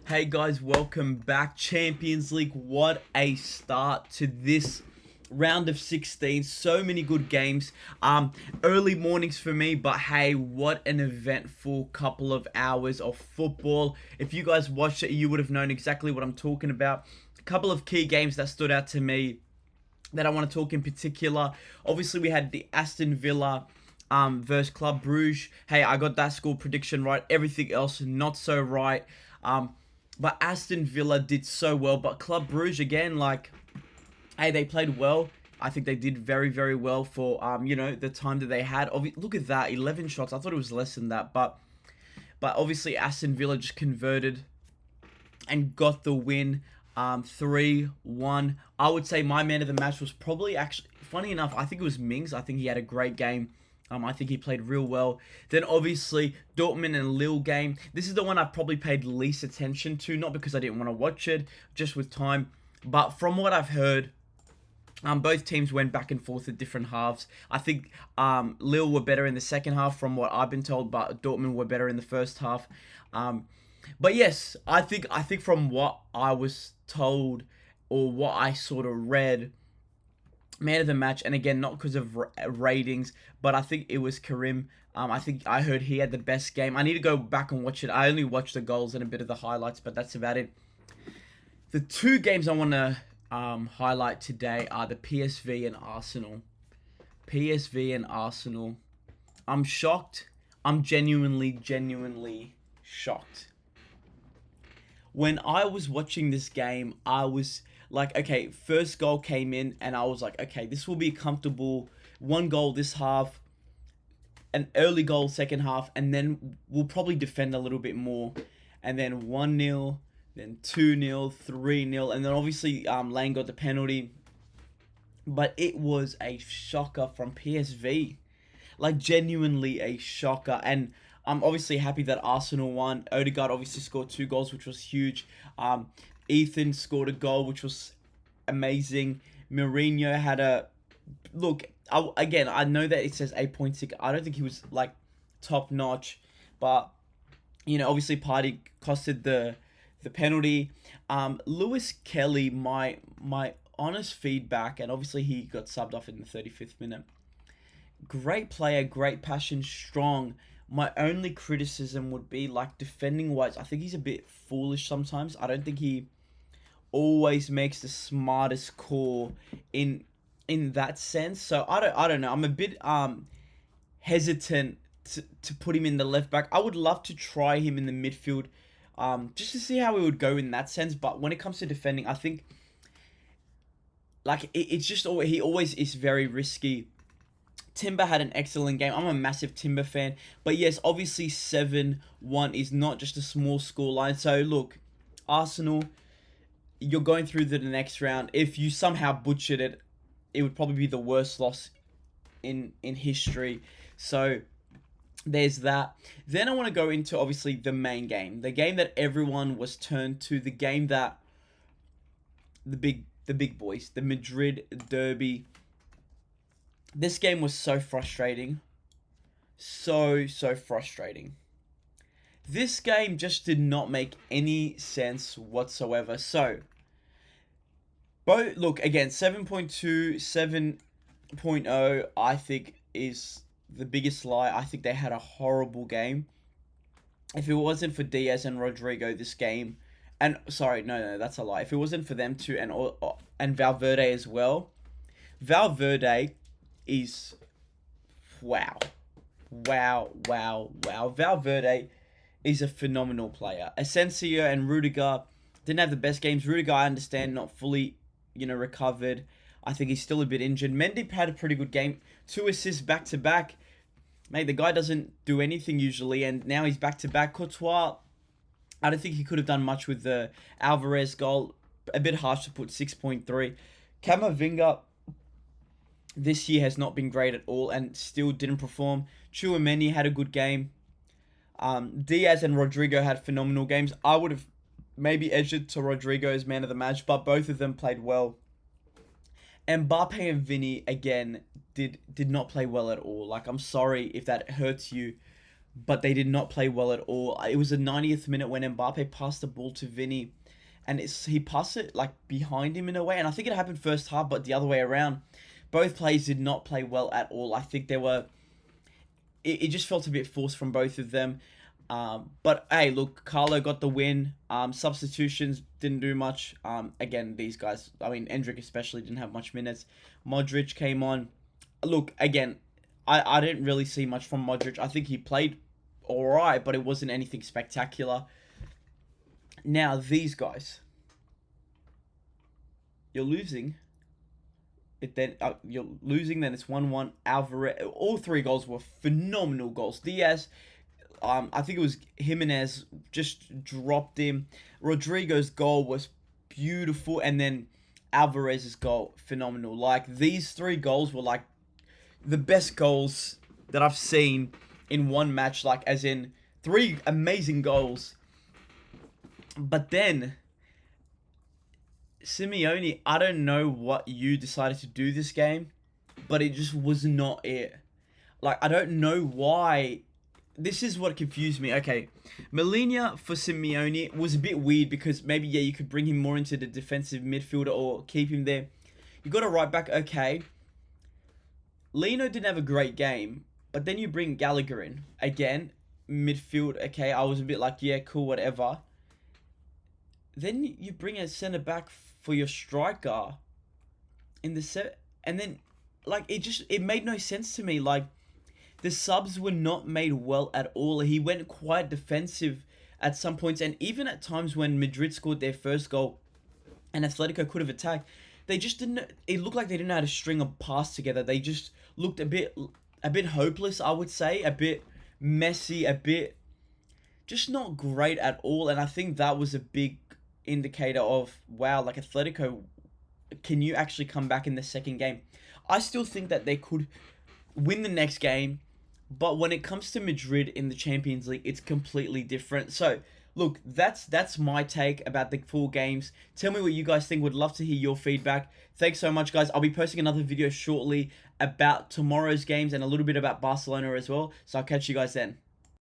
Hey guys, welcome back. Champions League, what a start to this round of 16. So many good games. Early mornings for me, but hey, what an eventful couple of hours of football. If you guys watched it, you would have known exactly what I'm talking about. A couple of key games that stood out to me that I want to talk in particular. Obviously, we had the Aston Villa versus Club Brugge. Hey, I got that score prediction right. Everything else not so right. But Aston Villa did so well. But Club Brugge again, hey, they played well. I think they did very, very well for the time that they had. Look at that, 11 shots. I thought it was less than that, but obviously Aston Villa just converted and got the win. 3-1. I would say my man of the match was probably, actually, funny enough, I think it was Mings. I think he had a great game. I think he played real well. Then obviously Dortmund and Lille game. This is the one I probably paid least attention to, not because I didn't want to watch it, just with time. But from what I've heard, both teams went back and forth at different halves. I think Lille were better in the second half from what I've been told, but Dortmund were better in the first half. But yes, I think from what I was told or what I sort of read, man of the match, and again, not because of ratings, but I think it was Karim. I think I heard he had the best game. I need to go back and watch it. I only watched the goals and a bit of the highlights, but that's about it. The two games I want to highlight today are the PSV and Arsenal. PSV and Arsenal. I'm shocked. I'm genuinely shocked. When I was watching this game, I was like, okay, first goal came in, and I was like, okay, this will be comfortable. One goal this half, an early goal second half, and then we'll probably defend a little bit more. And then 1-0, then 2-0, 3-0, and then obviously Lane got the penalty. But it was a shocker from PSV. Like, genuinely a shocker. And I'm obviously happy that Arsenal won. Odegaard obviously scored 2 goals, which was huge. Ethan scored a goal, which was amazing. Mourinho had a... Look, I know that it says 8.6. I don't think he was, like, top-notch. But, obviously Partey costed the penalty. Lewis Kelly, my honest feedback, and obviously he got subbed off in the 35th minute. Great player, great passion, strong. My only criticism would be, like, defending wise, I think he's a bit foolish sometimes. I don't think he always makes the smartest call in that sense. So I don't know. I'm a bit hesitant to put him in the left back. I would love to try him in the midfield, just to see how he would go in that sense. But when it comes to defending, I think, like, it's just he always is very risky. Timber had an excellent game. I'm a massive Timber fan. But yes, obviously 7-1 is not just a small scoreline. So look, Arsenal, you're going through to the next round. If you somehow butchered it, it would probably be the worst loss in history. So there's that. Then I want to go into, obviously, the main game. The game that everyone was turned to. The game that the big boys, the Madrid derby. This game was so frustrating. So frustrating. This game just did not make any sense whatsoever. So, look, again, 7.2, 7.0, I think is the biggest lie. I think they had a horrible game. If it wasn't for Diaz and Rodrigo, this game... And, sorry, no, that's a lie. If it wasn't for them too, and Valverde as well. Valverde is... Wow. Valverde is a phenomenal player. Asensio and Rudiger didn't have the best games. Rudiger, I understand, not fully, recovered. I think he's still a bit injured. Mendy had a pretty good game. 2 assists back-to-back. Mate, the guy doesn't do anything usually, and now he's back-to-back. Courtois, I don't think he could have done much with the Alvarez goal. A bit harsh to put 6.3. Camavinga this year has not been great at all and still didn't perform. Tchouaméni had a good game. Diaz and Rodrigo had phenomenal games. I would have maybe edged it to Rodrigo as man of the match, but both of them played well. Mbappe and Vinny, again, did not play well at all. Like, I'm sorry if that hurts you, but they did not play well at all. It was the 90th minute when Mbappe passed the ball to Vinny, and he passed it like behind him in a way. And I think it happened first half, but the other way around. Both players did not play well at all. I think they were. It just felt a bit forced from both of them. But hey, look, Carlo got the win. Substitutions didn't do much. Again, these guys, I mean, Endrick especially didn't have much minutes. Modric came on. Look, again, I didn't really see much from Modric. I think he played alright, but it wasn't anything spectacular. Now, these guys. You're losing. You're losing, then it's 1-1. Alvarez, all three goals were phenomenal goals. Diaz, I think it was Jimenez, just dropped him. Rodrigo's goal was beautiful, and then Alvarez's goal, phenomenal. Like, these three goals were like the best goals that I've seen in one match, like as in three amazing goals. But then Simeone, I don't know what you decided to do this game, but it just was not it. Like, I don't know why. This is what confused me. Okay, Melina for Simeone was a bit weird because maybe, yeah, you could bring him more into the defensive midfielder or keep him there. You got a right back, okay. Lino didn't have a great game, but then you bring Gallagher in. Again, midfield, okay, I was a bit like, yeah, cool, whatever. Then you bring a centre back for your striker in the set, and then, like, it made no sense to me. Like, the subs were not made well at all. He went quite defensive at some points, and even at times when Madrid scored their first goal and Atletico could have attacked, they just didn't. It looked like they didn't know how to string a pass together. They just looked a bit hopeless, I would say, a bit messy, a bit just not great at all. And I think that was a big indicator of, wow, like, Atletico, can you actually come back in the second game? I still think that they could win the next game, but when it comes to Madrid in the Champions League, it's completely different. So, look, that's my take about the full games. Tell me what you guys think. Would love to hear your feedback. Thanks so much, guys. I'll be posting another video shortly about tomorrow's games and a little bit about Barcelona as well. So I'll catch you guys then.